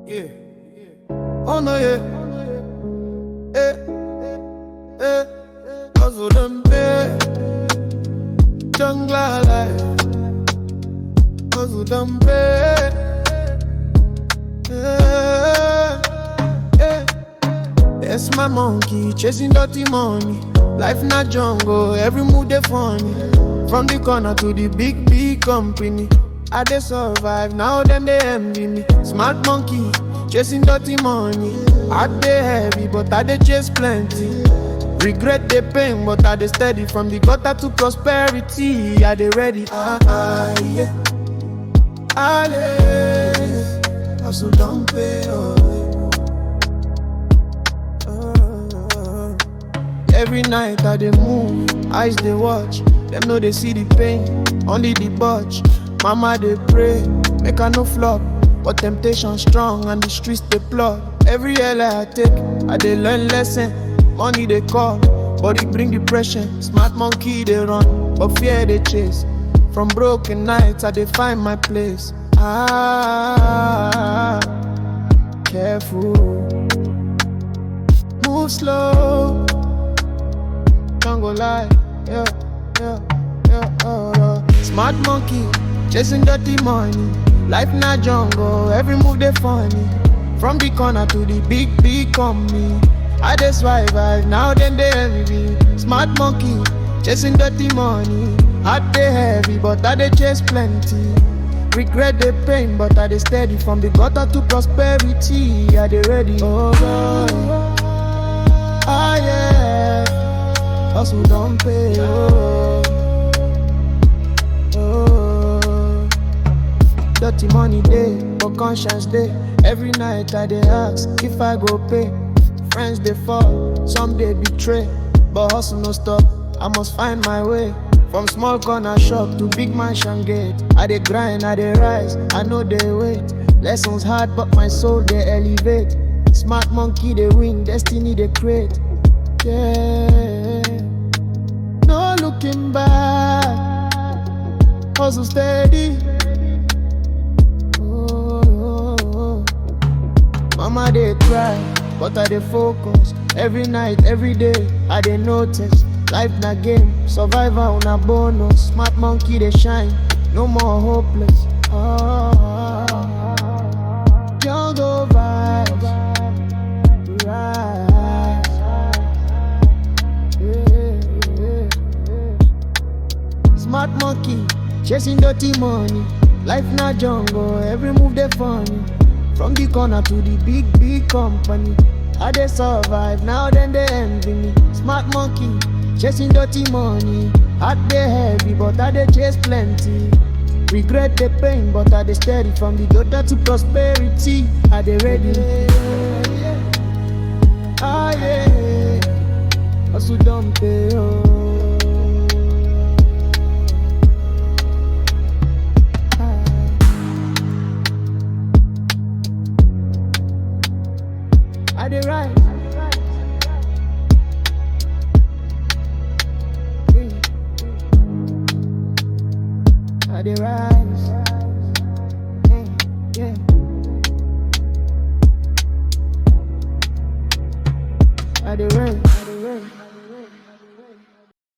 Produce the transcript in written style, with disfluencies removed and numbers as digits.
Yeah. Oh no, yeah. Hustle them pay. Jungle life. Hustle them pay. That's my monkey chasing dirty money. Life not jungle, every move they funny. From the corner to the big company. I dey survive, now them they envy me. Smart monkey, chasing dirty money. I dey heavy, but I dey chase plenty. Regret the pain, but I dey steady. From the gutter to prosperity, I dey ready. Yeah. Hustle don't pay. Every night I dey move, eyes dey watch. Them know they see the pain, only the budge. Mama they pray, make I no flop. But temptation strong and the streets they plot. Every L I take, I dey learn lesson. Money they call, body bring depression. Smart monkey they run, but fear they chase. From broken nights I dey find my place. Careful, move slow. Can't go lie, yeah. Smart monkey, chasing dirty money. Life not jungle, every move they funny. From the corner to the big company. I dey survive, now then they envy. Smart monkey, chasing dirty money. Heart they heavy, but I dey chase plenty. Regret the pain, but I dey steady. From the gutter to prosperity, I dey ready. Oh God, yeah. Hustle don't pay. Dirty money day, but conscience day. Every night I dey ask if I go pay. Friends they fall, some they betray. But hustle no stop, I must find my way. From small corner shop to big mansion gate. I dey grind, I dey rise, I know they wait. Lessons hard, but my soul they elevate. Smart monkey they win, destiny they create. Yeah, no looking back. Hustle steady. Mama they cry, but I dey focus. Every night, every day, I dey notice. Life na game, survival na bonus. Smart monkey they shine, no more hopeless. Jungle vibes, rise. Smart monkey, chasing dirty money. Life na jungle, every move they funny. From the corner to the big company. I dey survive, now then they envy me. Smart monkey, chasing dirty money. Heart they heavy, but I dey chase plenty. Regret the pain, but I dey steady. From the gutter to prosperity, I dey ready. Yeah. Hustle don't pay. I dey rise. I dey rise. Yeah. I dey rise.